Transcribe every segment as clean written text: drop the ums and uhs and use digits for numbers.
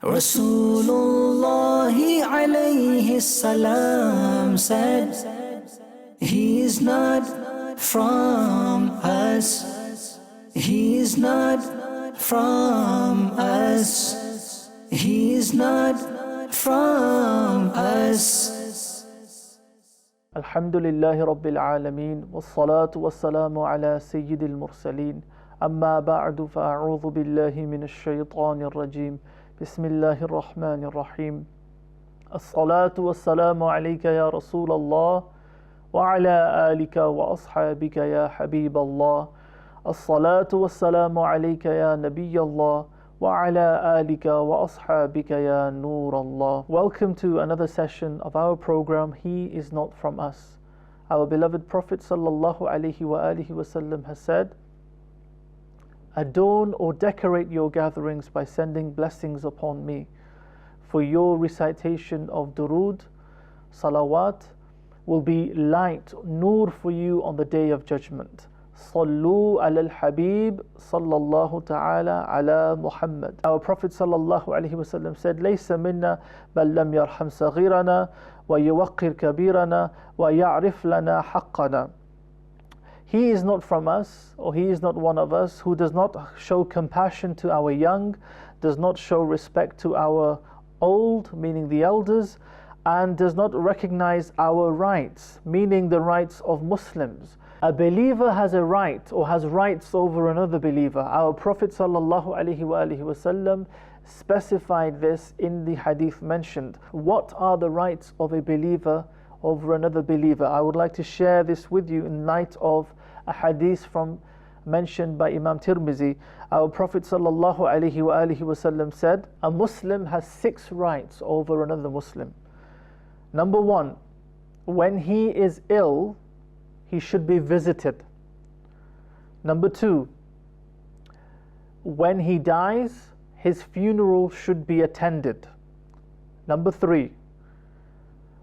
Rasulullah alayhi salam said, He is not from us, He is not from us, He is not from us. Alhamdulillahi Rabbil Alameen, wassalatu wassalamu ala Sayyidil Mursaleen, amma ba'du fa'a'udhu billahi minash shaytanir rajim, bismillahir rahmanir rahim. As-salatu wassalamu alayka ya Rasulallah, wa ala alika wa ashabika ya Habiballah. As-salatu wassalamu alayka ya Nabiyallah, wa ala alika wa ashabika ya Noorallah. Welcome to another session of our program, He is Not From Us. Our beloved Prophet sallallahu alaihi wasallam has said, adorn or decorate your gatherings by sending blessings upon me, for your recitation of durood, salawat, will be light, noor for you on the day of judgment. Sallu ala al-Habib sallallahu ta'ala ala Muhammad. Our Prophet sallallahu alaihi wasallam said, Laysa minna bal lam yarham saghirana wa yuwaqqir kabirana wa ya'rif lana haqqana. He is not from us, or he is not one of us, who does not show compassion to our young, does not show respect to our old, meaning the elders, and does not recognize our rights, meaning the rights of Muslims. A believer has a right, or has rights over another believer. Our Prophet sallallahu alaihi wasallam specified this in the hadith mentioned. What are the rights of a believer over another believer? I would like to share this with you in light of a hadith mentioned by Imam Tirmizi. Our Prophet sallallahu alaihi wasallam said, a Muslim has 6 rights over another Muslim. Number 1, when he is ill, he should be visited. Number 2, when he dies, his funeral should be attended. Number 3,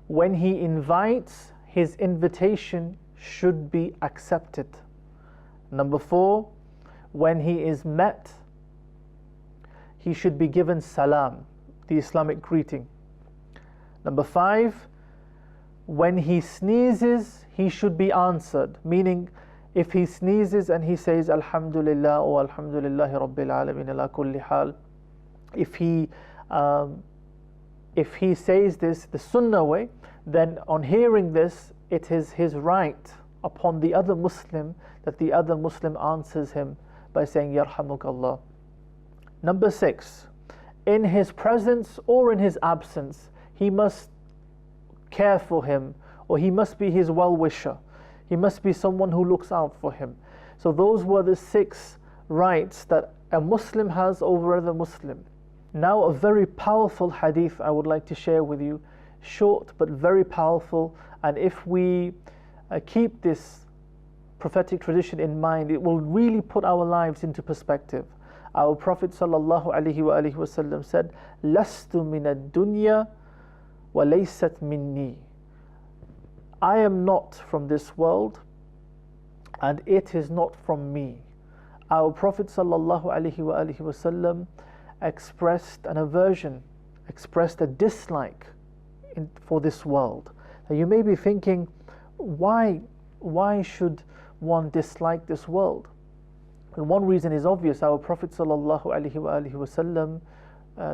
when he invites, his invitation should be accepted. Number 4, when he is met, he should be given salam, the Islamic greeting. Number 5, when he sneezes, he should be answered, meaning if he sneezes and he says Alhamdulillah or Alhamdulillahi Rabbil Alameen ala kulli hal, if he says this the Sunnah way, then on hearing this, it is his right upon the other Muslim that the other Muslim answers him by saying Yarhamukallah. Number 6, in his presence or in his absence, he must care for him, or he must be his well-wisher. He must be someone who looks out for him. So those were the 6 rights that a Muslim has over another Muslim. Now a very powerful hadith I would like to share with you, short but very powerful, and if we keep this prophetic tradition in mind, it will really put our lives into perspective. Our Prophet sallallahu alaihi wasallam said, Lastu min ad-dunya wa laysat minni. I am not from this world and it is not from me. Our Prophet sallallahu alaihi wasallam expressed an aversion, expressed a dislike for this world. Now you may be thinking, why should one dislike this world? And one reason is obvious. Our Prophet sallallahu alaihi wasallam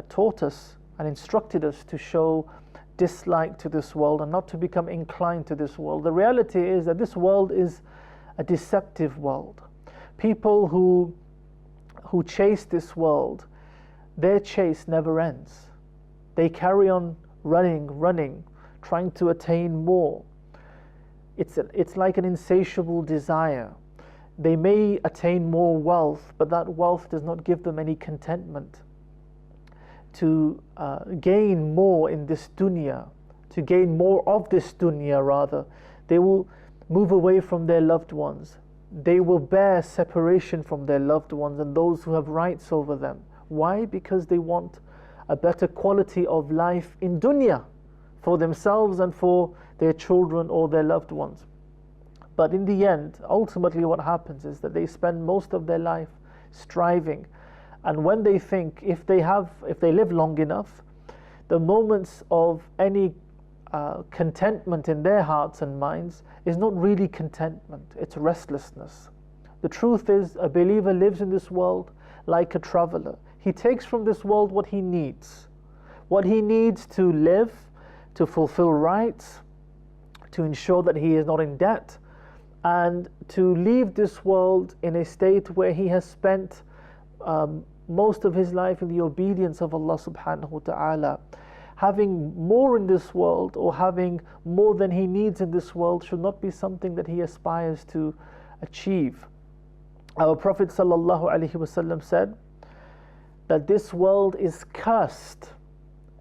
taught us and instructed us to show dislike to this world and not to become inclined to this world. The reality is that this world is a deceptive world. People who chase this world, their chase never ends. They carry on running, trying to attain more. It's like an insatiable desire. They may attain more wealth, but that wealth does not give them any contentment. To gain more in this dunya, to gain more of this dunya rather, they will move away from their loved ones. They will bear separation from their loved ones and those who have rights over them. Why? Because they want a better quality of life in dunya for themselves and for their children or their loved ones. But in the end, ultimately what happens is that they spend most of their life striving And when they think, if they live long enough, the moments of any contentment in their hearts and minds is not really contentment, it's restlessness. The truth is, a believer lives in this world like a traveler. He takes from this world what he needs to live, to fulfill rights, to ensure that he is not in debt, and to leave this world in a state where he has spent most of his life in the obedience of Allah subhanahu wa ta'ala. Having more in this world, or having more than he needs in this world, should not be something that he aspires to achieve. Our Prophet sallallahu alaihi wasallam said that this world is cursed.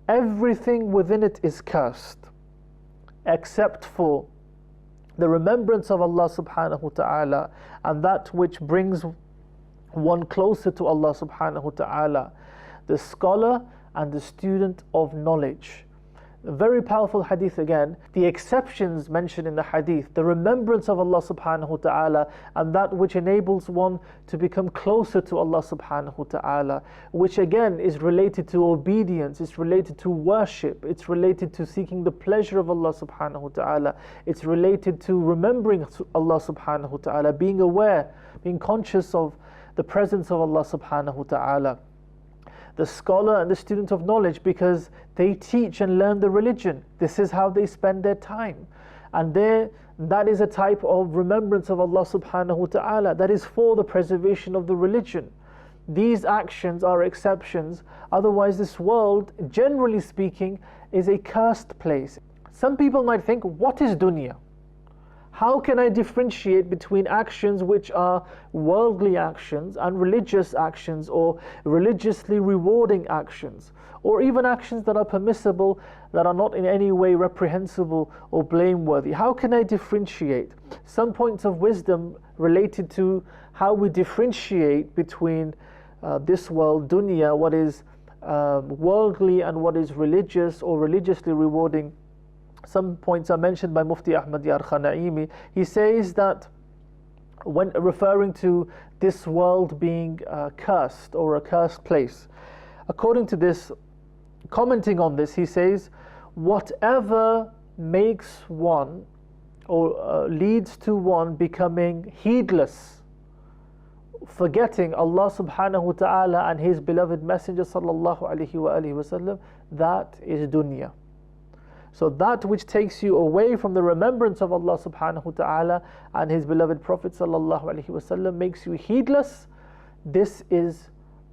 Everything within it is cursed, except for the remembrance of Allah subhanahu wa ta'ala, and that which brings one closer to Allah subhanahu wa ta'ala, the scholar and the student of knowledge. A very powerful hadith again. The exceptions mentioned in the hadith, the remembrance of Allah subhanahu wa ta'ala, and that which enables one to become closer to Allah subhanahu wa ta'ala, which again is related to obedience, it's related to worship, it's related to seeking the pleasure of Allah subhanahu wa ta'ala, it's related to remembering Allah subhanahu wa ta'ala, being aware, being conscious of the presence of Allah subhanahu wa ta'ala. The scholar and the student of knowledge, because they teach and learn the religion. This is how they spend their time. And that is a type of remembrance of Allah subhanahu wa ta'ala. That is for the preservation of the religion. These actions are exceptions. Otherwise, this world, generally speaking, is a cursed place. Some people might think, what is dunya? How can I differentiate between actions which are worldly actions and religious actions, or religiously rewarding actions, or even actions that are permissible, that are not in any way reprehensible or blameworthy? How can I differentiate? Some points of wisdom related to how we differentiate between this world, dunya, what is worldly and what is religious or religiously rewarding. Some points are mentioned by Mufti Ahmad Yar Khanaimi. He says that when referring to this world being cursed or a cursed place, according to this, commenting on this, he says, whatever makes one or leads to one becoming heedless, forgetting Allah subhanahu wa ta'ala and His beloved Messenger sallallahu alaihi wasallam, that is dunya. So that which takes you away from the remembrance of Allah subhanahu wa ta'ala and His beloved Prophet sallallahu alaihi wasallam, makes you heedless, this is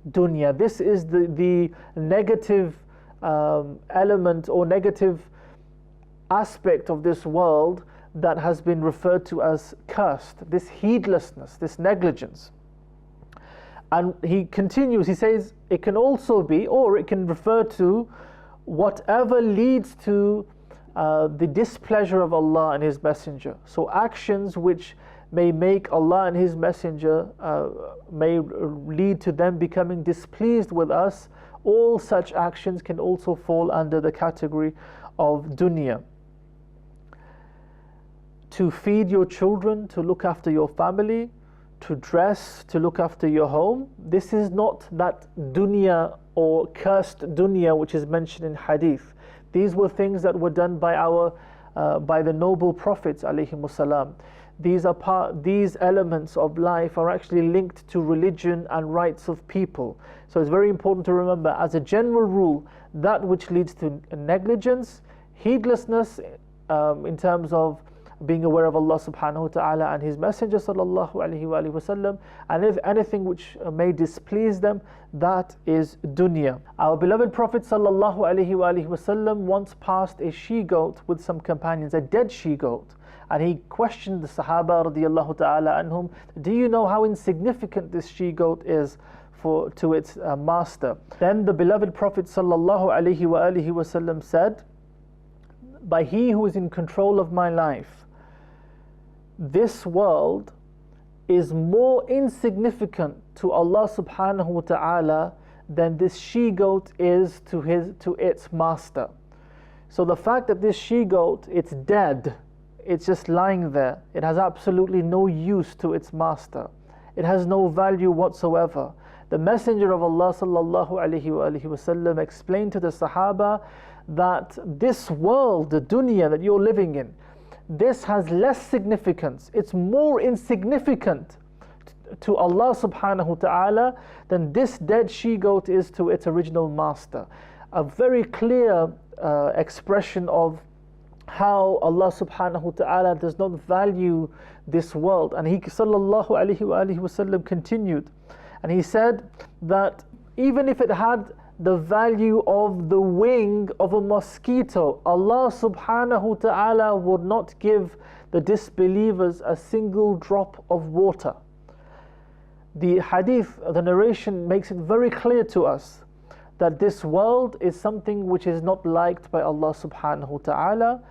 dunya. This is the negative element or negative aspect of this world that has been referred to as cursed, this heedlessness, this negligence. And he continues, he says, it can also be, or it can refer to whatever leads to the displeasure of Allah and His Messenger. So actions which may make Allah and His Messenger, may lead to them becoming displeased with us, all such actions can also fall under the category of dunya. To feed your children, to look after your family, to dress, to look after your home, this is not that dunya or cursed dunya which is mentioned in hadith. These were things that were done by by the noble prophets alayhimus salam. These elements of life are actually linked to religion and rights of people. So it's very important to remember, as a general rule, that which leads to negligence, heedlessness in terms of being aware of Allah subhanahu wa ta'ala and His Messenger sallallahu alaihi wasallam, and if anything which may displease them, that is dunya. Our beloved Prophet sallallahu alaihi wasallam once passed a she-goat with some companions, a dead she-goat, and he questioned the Sahaba radiyallahu ta'ala anhum, do you know how insignificant this she-goat is to its master? Then the beloved Prophet sallallahu alaihi wasallam said, by He who is in control of my life, this world is more insignificant to Allah subhanahu wa ta'ala than this she-goat is to its master. So the fact that this she-goat, it's dead, it's just lying there, it has absolutely no use to its master, it has no value whatsoever. The Messenger of Allah sallallahu alaihi wasallam explained to the Sahaba that this world, the dunya that you're living in, this has less significance. It's more insignificant to Allah subhanahu wa ta'ala than this dead she-goat is to its original master. A very clear expression of how Allah subhanahu wa ta'ala does not value this world. And he sallallahu alaihi wasallam continued, and he said that even if it had the value of the wing of a mosquito, Allah subhanahu wa ta'ala would not give the disbelievers a single drop of water. The hadith, the narration makes it very clear to us that this world is something which is not liked by Allah subhanahu wa ta'ala.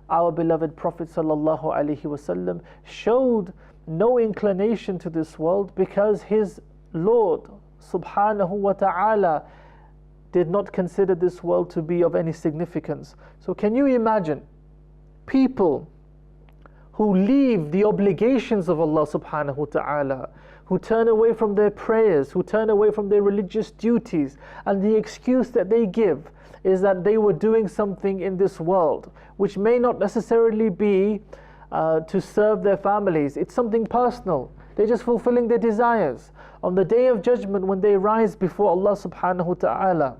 Our beloved Prophet sallallahu alaihi wasallam showed no inclination to this world because his Lord subhanahu wa ta'ala did not consider this world to be of any significance. So can you imagine people who leave the obligations of Allah subhanahu wa ta'ala, who turn away from their prayers, who turn away from their religious duties, and the excuse that they give is that they were doing something in this world which may not necessarily be to serve their families. It's something personal. They're just fulfilling their desires. On the Day of Judgment, when they rise before Allah subhanahu wa ta'ala,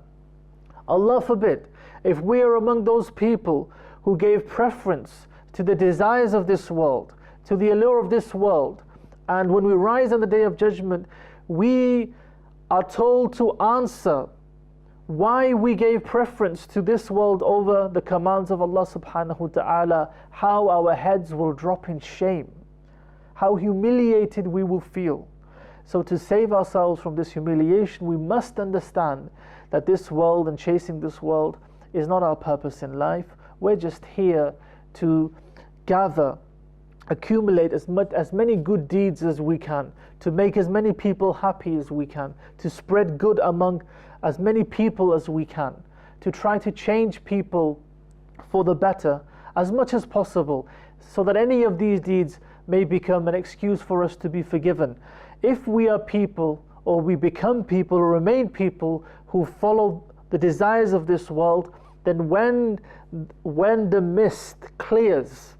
Allah forbid, if we are among those people who gave preference to the desires of this world, to the allure of this world, and when we rise on the Day of Judgment, we are told to answer why we gave preference to this world over the commands of Allah subhanahu wa ta'ala, how our heads will drop in shame, how humiliated we will feel. So to save ourselves from this humiliation, we must understand that this world and chasing this world is not our purpose in life. We're just here to gather, accumulate as many good deeds as we can, to make as many people happy as we can, to spread good among as many people as we can, to try to change people for the better as much as possible, so that any of these deeds may become an excuse for us to be forgiven. If we are people, or we become people, or remain people who follow the desires of this world, then when the mist clears,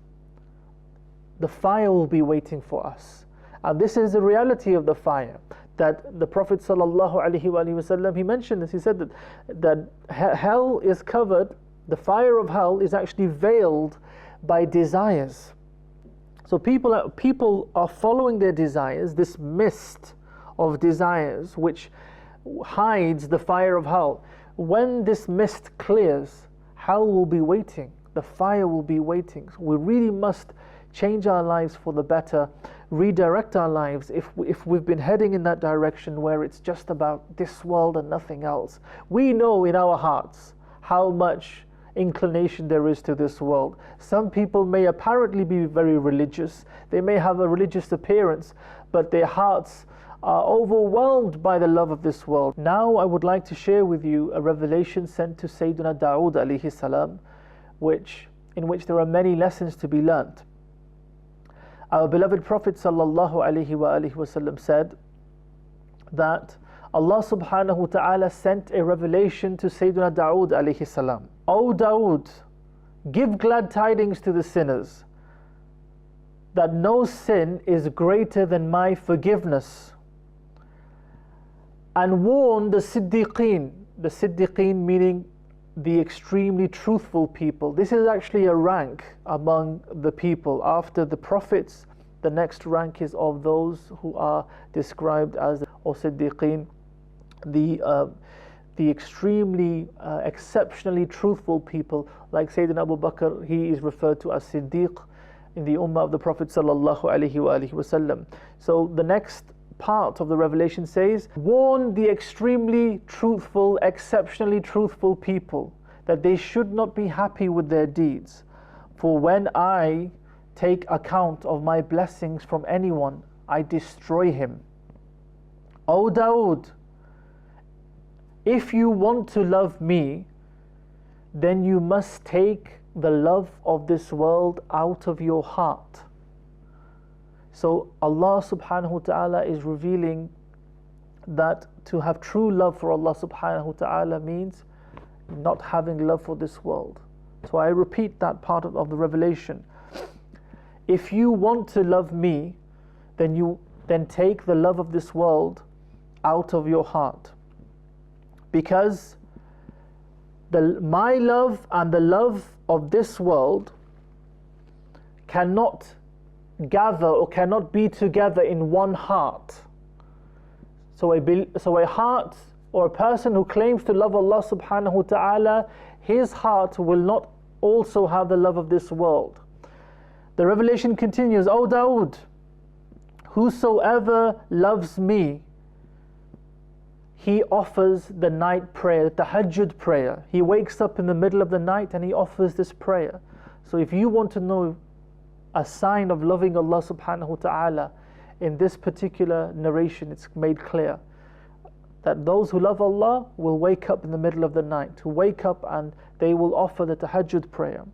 the fire will be waiting for us. And this is the reality of the fire, that the Prophet ﷺ, he mentioned this. He said that hell is covered, the fire of hell is actually veiled by desires. So people are following their desires, this mist of desires which hides the fire of hell. When this mist clears, hell will be waiting, the fire will be waiting. So we really must change our lives for the better, redirect our lives if we've been heading in that direction where it's just about this world and nothing else. We know in our hearts how much inclination there is to this world. Some people may apparently be very religious, they may have a religious appearance, but their hearts are overwhelmed by the love of this world. Now I would like to share with you a revelation sent to Sayyidina Dawood alayhi salam, in which there are many lessons to be learnt. Our beloved Prophet sallallahu alaihi wasallam said that Allah subhanahu wa ta'ala sent a revelation to Sayyidina Dawood alayhi salam. O Dawood, give glad tidings to the sinners that no sin is greater than my forgiveness, and warn the Siddiqeen meaning the extremely truthful people. This is actually a rank among the people. After the prophets, the next rank is of those who are described as Siddiqeen, the extremely exceptionally truthful people. Like Sayyidina Abu Bakr, he is referred to as Siddiq in the ummah of the Prophet sallallahu alaihi wasallam. So the next part of the revelation says, warn the extremely truthful, exceptionally truthful people that they should not be happy with their deeds. For when I take account of my blessings from anyone, I destroy him. O Dawood, if you want to love me, then you must take the love of this world out of your heart. So Allah subhanahu wa ta'ala is revealing that to have true love for Allah subhanahu wa ta'ala means not having love for this world. So I repeat that part of the revelation. If you want to love me, then take the love of this world out of your heart. Because my love and the love of this world cannot gather or cannot be together in one heart. So a heart or a person who claims to love Allah subhanahu wa ta'ala, his heart will not also have the love of this world. The revelation continues, O Dawood, whosoever loves me, he offers the night prayer, the tahajjud prayer. He wakes up in the middle of the night and he offers this prayer. So if you want to know a sign of loving Allah subhanahu wa ta'ala, in this particular narration it's made clear that those who love Allah will wake up in the middle of the night, to wake up and they will offer the tahajjud prayer.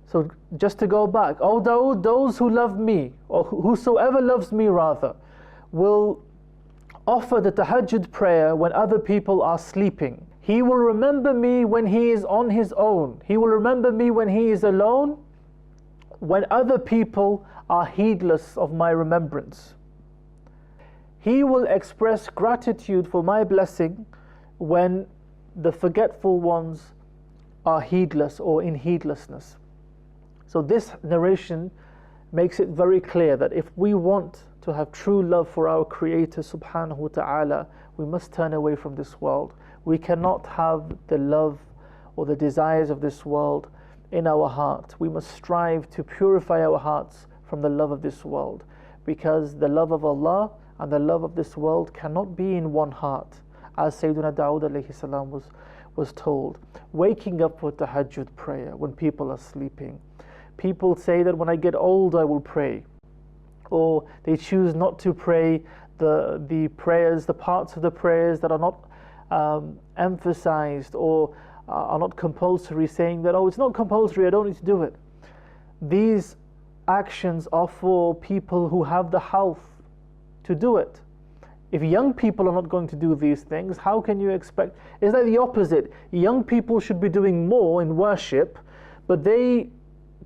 So just to go back, O Dawood, those who love me, or whosoever loves me rather, will offer the tahajjud prayer when other people are sleeping. He will remember me when he is on his own. He will remember me when he is alone, when other people are heedless of my remembrance. He will express gratitude for my blessing when the forgetful ones are heedless or in heedlessness. So this narration makes it very clear that if we want to have true love for our Creator subhanahu wa ta'ala, we must turn away from this world. We cannot have the love or the desires of this world in our heart. We must strive to purify our hearts from the love of this world, because the love of Allah and the love of this world cannot be in one heart, as Sayyidina Dawood alayhi salam was told. Waking up for tahajjud prayer when people are sleeping. People say that when I get old I will pray, or they choose not to pray the prayers, the parts of the prayers that are not emphasized or are not compulsory, saying that, oh, it's not compulsory, I don't need to do it. These actions are for people who have the health to do it. If young people are not going to do these things, how can you expect? It's like the opposite. Young people should be doing more in worship, but they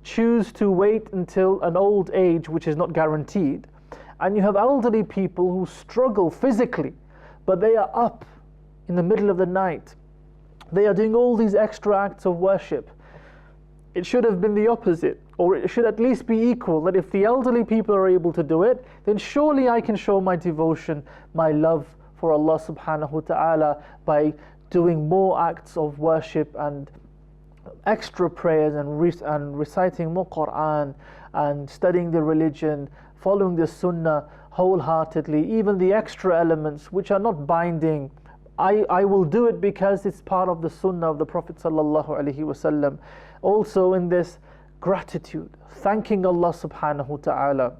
choose to wait until an old age, which is not guaranteed. And you have elderly people who struggle physically, but they are up in the middle of the night. They are doing all these extra acts of worship. It should have been the opposite, or it should at least be equal, that if the elderly people are able to do it, then surely I can show my devotion, my love for Allah subhanahu wa ta'ala by doing more acts of worship and extra prayers and reciting more Quran and studying the religion, following the Sunnah wholeheartedly, even the extra elements which are not binding. I will do it because it's part of the Sunnah of the Prophet sallallahu alaihi wasallam. Also in this, gratitude, thanking Allah subhanahu wa ta'ala.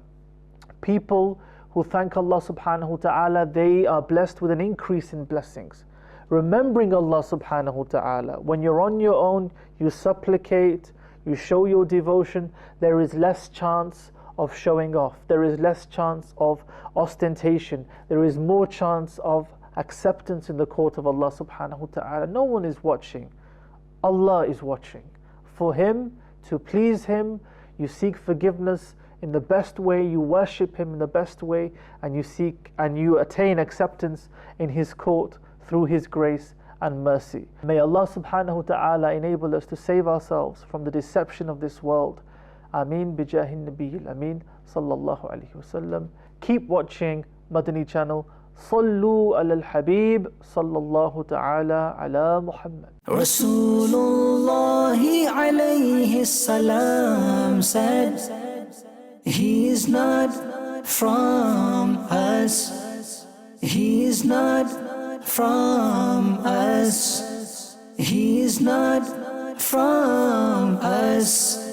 People who thank Allah subhanahu wa ta'ala, they are blessed with an increase in blessings. Remembering Allah subhanahu wa ta'ala. When you're on your own, you supplicate, you show your devotion, there is less chance of showing off. There is less chance of ostentation. There is more chance of acceptance in the court of Allah subhanahu wa ta'ala. No one is watching. Allah is watching. For Him, to please Him, you seek forgiveness in the best way, you worship Him in the best way, and you attain acceptance in His court through His grace and mercy. May Allah subhanahu wa ta'ala enable us to save ourselves from the deception of this world. Ameen bijahin nabiyil ameen sallallahu alayhi wasallam. Keep watching Madani Channel. صلوا على الحبيب صلى الله تعالى على محمد. Rasulullah alayhi salam said, He is not from us. He is not from us. He is not from us.